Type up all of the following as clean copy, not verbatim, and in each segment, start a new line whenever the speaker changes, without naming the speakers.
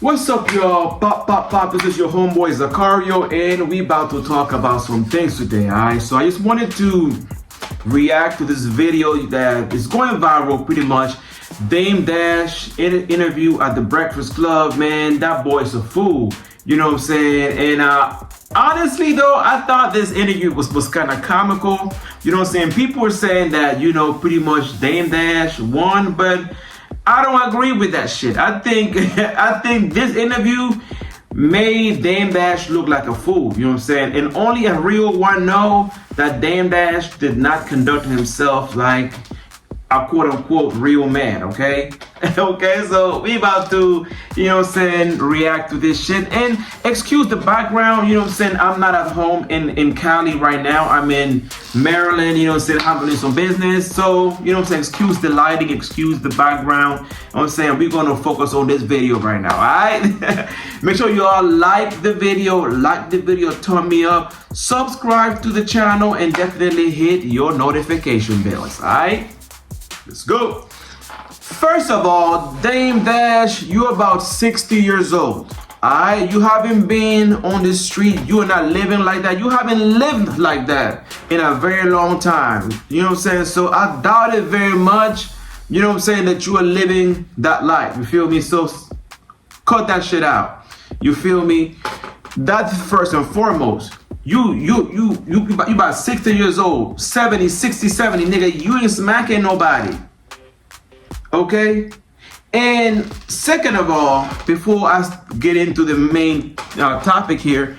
What's up, y'all? Pop. This is your homeboy Zacario, and we about to talk about some things today, alright? So I just wanted to react to this video that is going viral pretty much. Dame Dash interview at the Breakfast Club. Man, that boy's a fool. You know what I'm saying? And honestly though, I thought this interview was kind of comical. You know what I'm saying? People were saying that, you know, pretty much Dame Dash won, but I don't agree with that shit. I think this interview made Dame Dash look like a fool. You know what I'm saying? And only a real one know that Dame Dash did not conduct himself like a quote-unquote real man, okay? Okay, so we about to, you know what I'm saying, react to this shit. And excuse the background, you know what I'm saying, I'm not at home in Cali right now. I'm in Maryland, you know what I'm saying, handling some business. So, you know what I'm saying, excuse the lighting, excuse the background. You know what I'm saying, we're gonna focus on this video right now, alright? Make sure you all like the video, turn me up, subscribe to the channel, and definitely hit your notification bells, alright? Let's go. First of all, Dame Dash, you're about 60 years old. Alright, you haven't been on the street, you're not living like that. You haven't lived like that in a very long time. You know what I'm saying? So I doubt it very much, you know what I'm saying, that you are living that life. You feel me? So cut that shit out. You feel me? That's first and foremost. You about 60 years old, 70, 60, 70, nigga, you ain't smacking nobody. Okay? And second of all, before I get into the main topic here,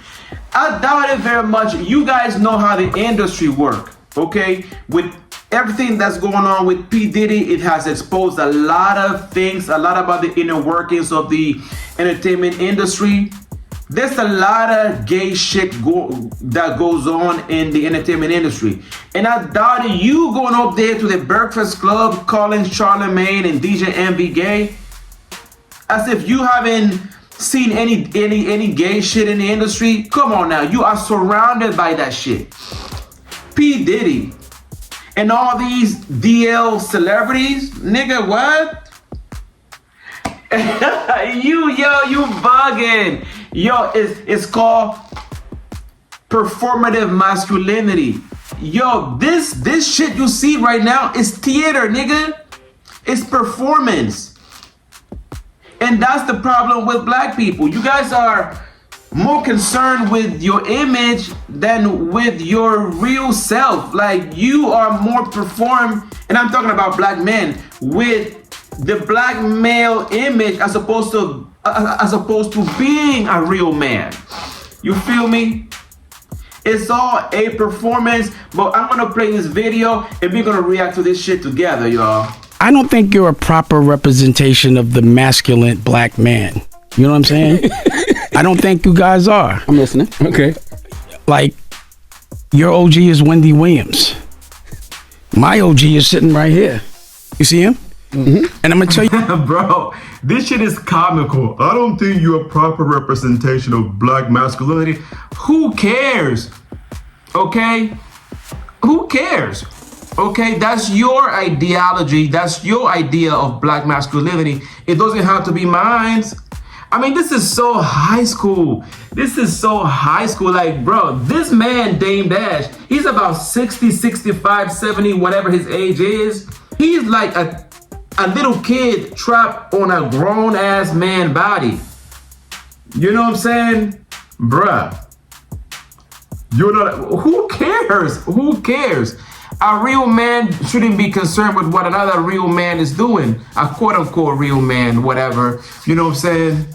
I doubt it very much. You guys know how the industry work, okay? With everything that's going on with P. Diddy, it has exposed a lot of things, a lot about the inner workings of the entertainment industry. There's a lot of gay shit that goes on in the entertainment industry. And I doubt you going up there to the Breakfast Club calling Charlemagne and DJ Envy gay. As if you haven't seen any gay shit in the industry. Come on now, you are surrounded by that shit. P. Diddy and all these DL celebrities, nigga, what? you bugging. Yo, it's called performative masculinity. Yo, this shit you see right now is theater, nigga. It's performance. And that's the problem with black people. You guys are more concerned with your image than with your real self. Like, you are more performed, and I'm talking about black men, with the black male image as opposed to being a real man. You feel me? It's all a performance, but I'm gonna play this video and we're gonna react to this shit together, y'all.
I don't think you're a proper representation of the masculine black man. You know what I'm saying? I don't think you guys are.
I'm listening. Okay.
Like, your OG is Wendy Williams. My OG is sitting right here. You see him? Mm-hmm. And I'm gonna tell you,
bro, this shit is comical. I don't think you're a proper representation of black masculinity. Who cares? Okay? Who cares? Okay, that's your ideology. That's your idea of black masculinity. It doesn't have to be mine. I mean, this is so high school. This is so high school. Like, bro, this man, Dame Dash, he's about 60, 65, 70, whatever his age is. He's like a little kid trapped on a grown-ass man body. You know what I'm saying? Bruh. You're not, who cares? Who cares? A real man shouldn't be concerned with what another real man is doing. A quote-unquote real man, whatever. You know what I'm saying?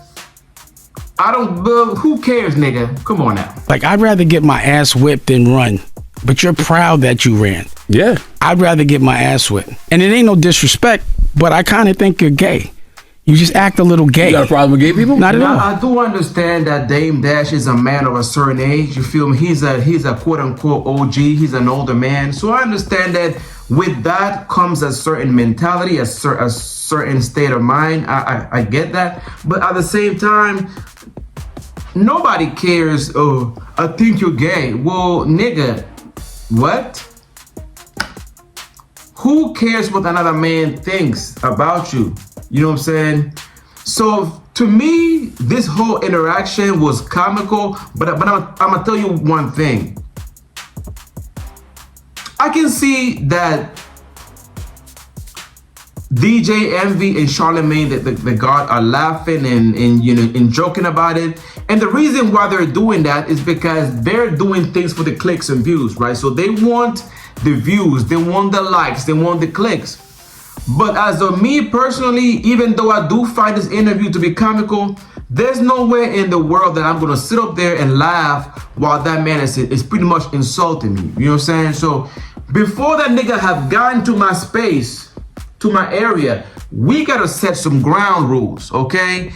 Who cares, nigga? Come on now.
like, I'd rather get my ass whipped than run. But you're proud that you ran.
Yeah.
I'd rather get my ass whipped. And it ain't no disrespect, but I kind of think you're gay. You just act a little gay.
You got a problem with gay people?
Not at all.
I do understand that Dame Dash is a man of a certain age. You feel me? He's a quote unquote OG. He's an older man. So I understand that with that comes a certain mentality, a certain state of mind. I get that. But at the same time, nobody cares. Oh, I think you're gay. Well, nigga, what? Who cares what another man thinks about you? You know what I'm saying? So to me, this whole interaction was comical, but I'm gonna tell you one thing. I can see that DJ Envy and Charlemagne, the God, are laughing and joking about it. And the reason why they're doing that is because they're doing things for the clicks and views, right? So they want the views, they want the likes, they want the clicks. But as of me personally, even though I do find this interview to be comical, there's no way in the world that I'm gonna sit up there and laugh while that man is pretty much insulting me. You know what I'm saying? So before that nigga have gotten to my space, to my area, we gotta set some ground rules, okay?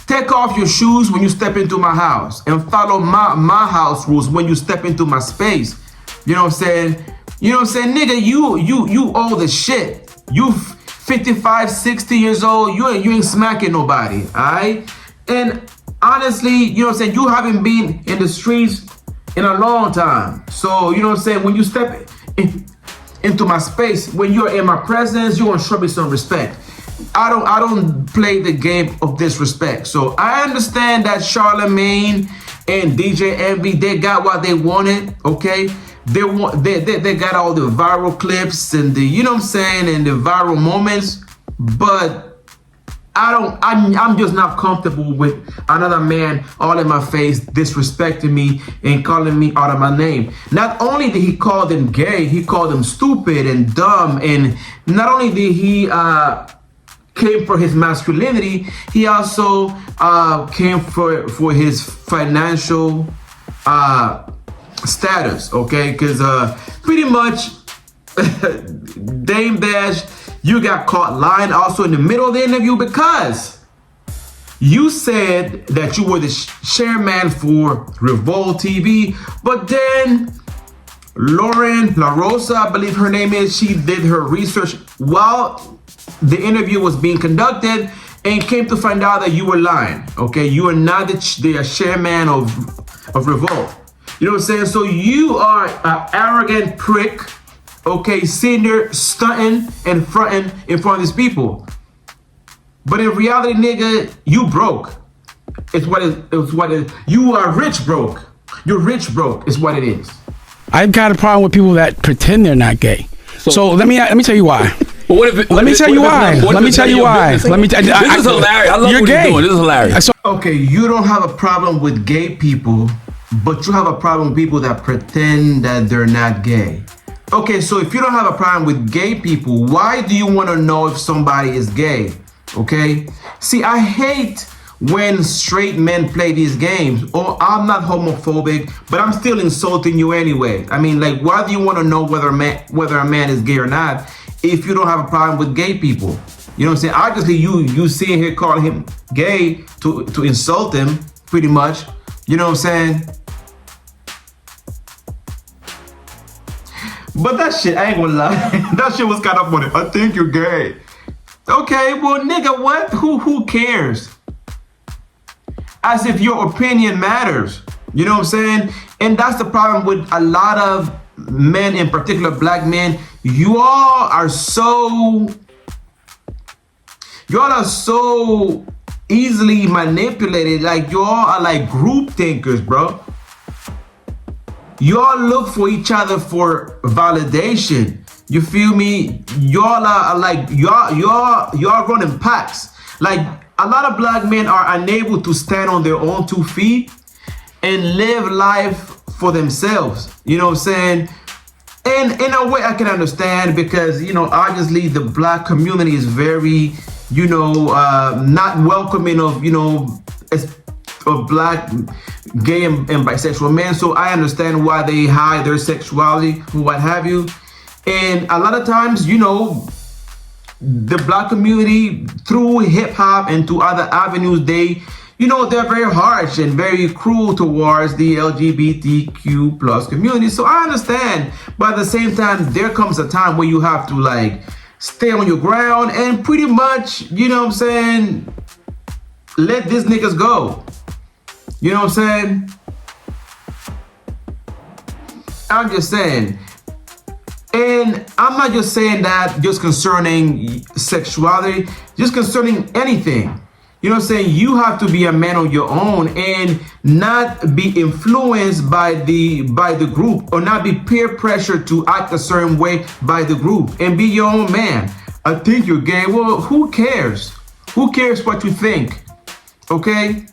Take off your shoes when you step into my house and follow my house rules when you step into my space. You know what I'm saying? You know what I'm saying? Nigga, you old as shit. You 55, 60 years old, you ain't smacking nobody, all right? And honestly, you know what I'm saying? You haven't been in the streets in a long time. So, you know what I'm saying? When you step into my space, when you're in my presence, you want to show me some respect. I don't play the game of disrespect. So I understand that Charlemagne and DJ Envy, they got what they wanted, okay? They got all the viral clips and the, you know what I'm saying, and the viral moments, but I'm just not comfortable with another man all in my face disrespecting me and calling me out of my name. Not only did he call them gay, he called them stupid and dumb, and not only did he came for his masculinity, he also came for his financial status, okay? Because pretty much Dame Dash, you got caught lying also in the middle of the interview because you said that you were the chairman for Revolt TV, but then Lauren La Rosa, I believe her name is, she did her research while the interview was being conducted and came to find out that you were lying, okay? You are not the chairman of Revolt. You know what I'm saying? So you are an arrogant prick, okay, sitting there stunting and fronting in front of these people. But in reality, nigga, you broke. It's what it. You are rich broke. You're rich broke is what it is.
I've got a problem with people that pretend they're not gay. So let me tell you why. Let me tell you why. This is hilarious. I love what you're doing. This is hilarious.
Okay, you don't have a problem with gay people, but you have a problem with people that pretend that they're not gay. Okay, so if you don't have a problem with gay people, why do you want to know if somebody is gay? Okay? See, I hate when straight men play these games. Oh, I'm not homophobic, but I'm still insulting you anyway. I mean, like, why do you want to know whether a man is gay or not if you don't have a problem with gay people? You know what I'm saying? Obviously, you sitting here calling him gay to insult him, pretty much. You know what I'm saying? But that shit, I ain't gonna lie, that shit was kind of funny. I think you're gay. Okay, well, nigga, what? Who cares? As if your opinion matters. You know what I'm saying? And that's the problem with a lot of men, in particular black men. You all are so easily manipulated. Like, you all are like group thinkers, bro. Y'all look for each other for validation. You feel me? Y'all are like, y'all running packs. Like, a lot of black men are unable to stand on their own 2 feet and live life for themselves. You know what I'm saying? And in a way I can understand because, you know, obviously the black community is very, you know, not welcoming of, you know, of black, gay and bisexual men. So I understand why they hide their sexuality or what have you. And a lot of times, you know, the black community through hip hop and to other avenues, they, you know, they're very harsh and very cruel towards the LGBTQ plus community. So I understand, but at the same time, there comes a time where you have to like stay on your ground and pretty much, you know what I'm saying, let these niggas go. You know what I'm saying? I'm just saying. And I'm not just saying that just concerning sexuality, just concerning anything. You know what I'm saying? You have to be a man on your own and not be influenced by the group, or not be peer pressure to act a certain way by the group, and be your own man. I think you're gay. Well, who cares? Who cares what you think? Okay?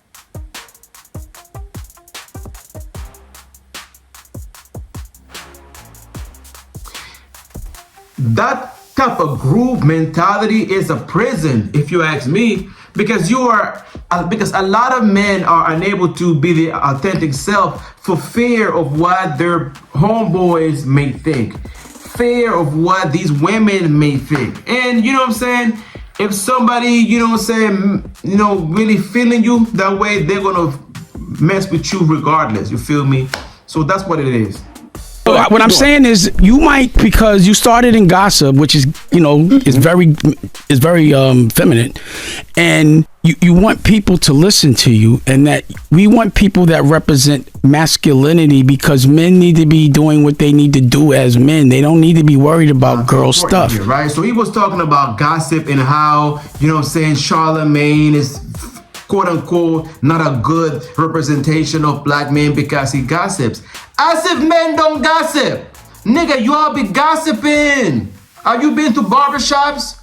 That type of group mentality is a prison, if you ask me, because because a lot of men are unable to be the authentic self for fear of what their homeboys may think, fear of what these women may think. And you know what I'm saying? If somebody, you know what I'm saying, really feeling you that way, they're gonna mess with you regardless. You feel me? So that's what it is.
What I'm saying is, you might, because you started in gossip, which is, is very feminine, and you want people to listen to you, and that we want people that represent masculinity, because men need to be doing what they need to do as men. They don't need to be worried about girl stuff.
Here, right? So he was talking about gossip and how, Charlemagne is quote unquote not a good representation of black men because he gossips. As if men don't gossip. Nigga, you all be gossiping. Have you been to barbershops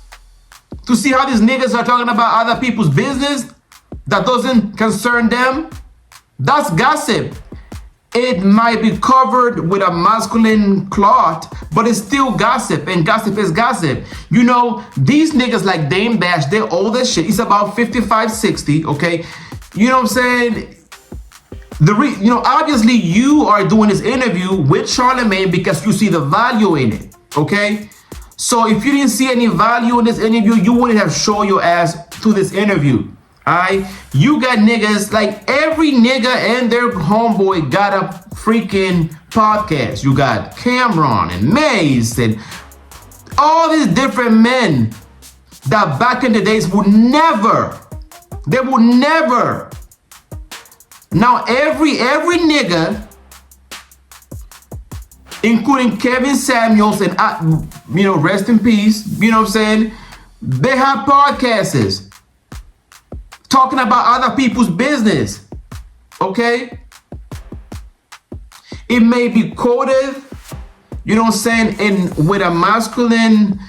to see how these niggas are talking about other people's business that doesn't concern them? That's gossip. It might be covered with a masculine cloth, but it's still gossip, and gossip is gossip. These niggas like Dame Dash, they're old as shit. He's about 55, 60, okay? You know what I'm saying? Obviously you are doing this interview with Charlemagne because you see the value in it, okay? So if you didn't see any value in this interview, you wouldn't have shown your ass to this interview, all right? You got niggas, like every nigga and their homeboy got a freaking podcast. You got Cameron and Mace and all these different men that back in the days would never. Now every nigga, including Kevin Samuels and rest in peace, you know what I'm saying? They have podcasts talking about other people's business. Okay? It may be quoted, you know what I'm saying, with a masculine,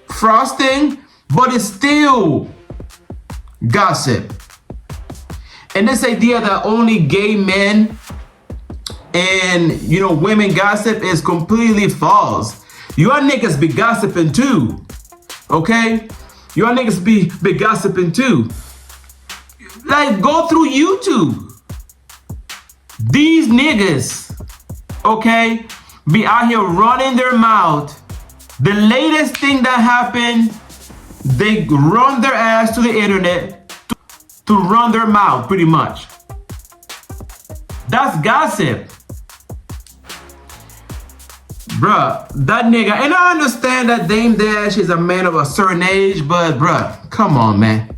frosting, but it's still gossip. And this idea that only gay men and, women gossip is completely false. Your niggas be gossiping too, okay? Your niggas be gossiping too. Like, go through YouTube. These niggas, okay, be out here running their mouth. The latest thing that happened, they run their ass to the internet to run their mouth, pretty much. That's gossip. Bruh, that nigga, and I understand that Dame Dash is a man of a certain age, but bruh, come on, man.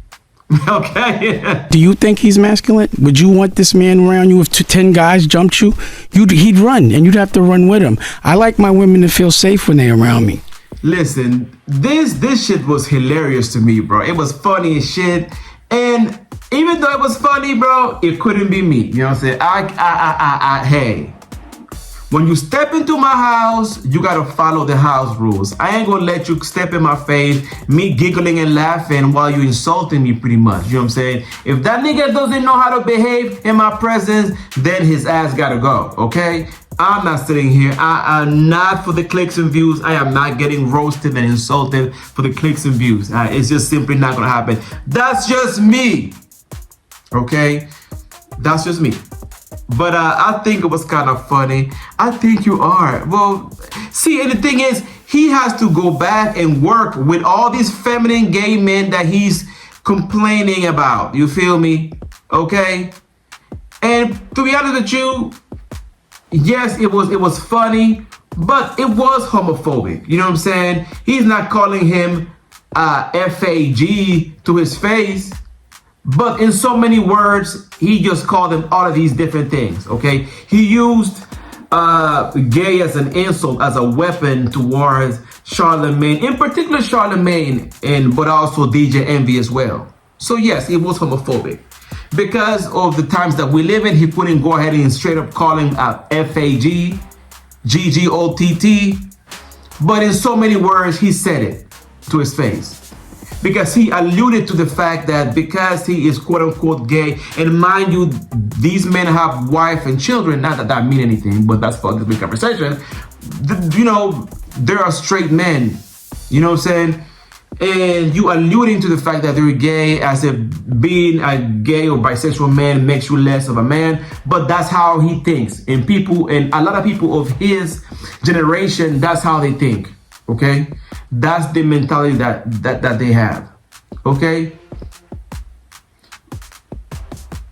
Okay?
Do you think he's masculine? Would you want this man around you if 10 guys jumped you? He'd run, and you'd have to run with him. I like my women to feel safe when they're around me.
Listen, this shit was hilarious to me, bro. It was funny as shit. And even though it was funny, bro, it couldn't be me. You know what I'm saying? Hey, when you step into my house, you gotta follow the house rules. I ain't gonna let you step in my face, me giggling and laughing while you insulting me, pretty much. You know what I'm saying? If that nigga doesn't know how to behave in my presence, then his ass gotta go, okay? I'm not sitting here. I am not for the clicks and views. I am not getting roasted and insulted for the clicks and views. It's just simply not gonna happen. That's just me. Okay? That's just me. But I think it was kind of funny. I think you are. Well, see, and the thing is, he has to go back and work with all these feminine gay men that he's complaining about. You feel me? Okay? And to be honest with you, yes, it was funny, but it was homophobic. You know what I'm saying? He's not calling him FAG to his face, but in so many words, he just called him all of these different things, okay? He used gay as an insult, as a weapon towards Charlemagne, in particular Charlemagne, but also DJ Envy as well, So yes, he was homophobic. Because of the times that we live in, he couldn't go ahead and straight up call him FAG, GGOTT. But in so many words, he said it to his face. Because he alluded to the fact that because he is quote unquote gay, and mind you, these men have wife and children, not that that mean anything, but that's for the big conversation. You know, there are straight men, you know what I'm saying? And you alluding to the fact that they're gay as if being a gay or bisexual man makes you less of a man, but that's how he thinks. And people, and a lot of people of his generation, that's how they think, okay? That's the mentality that they have, okay?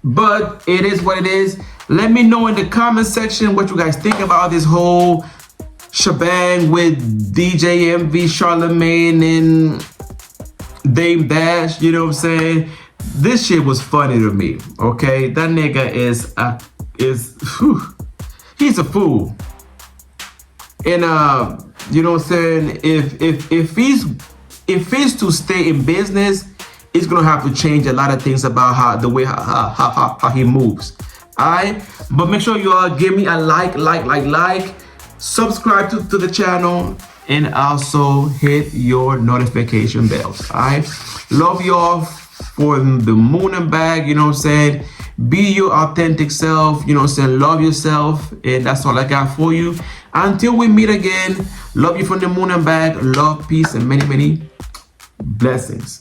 But it is what it is. Let me know in the comment section what you guys think about this whole shebang with DJ Envy, Charlemagne, and Dame Dash, you know what I'm saying? This shit was funny to me, okay? That nigga he's a fool. And you know what I'm saying? If he's to stay in business, he's gonna have to change a lot of things about how he moves. Alright? But make sure you all give me a like, subscribe to the channel, and also hit your notification bells. Alright? Love y'all for the moon and back, you know what I'm saying? Be your authentic self, you know what I'm saying? Love yourself, and that's all I got for you. Until we meet again, love you from the moon and back. Love, peace, and many, many blessings.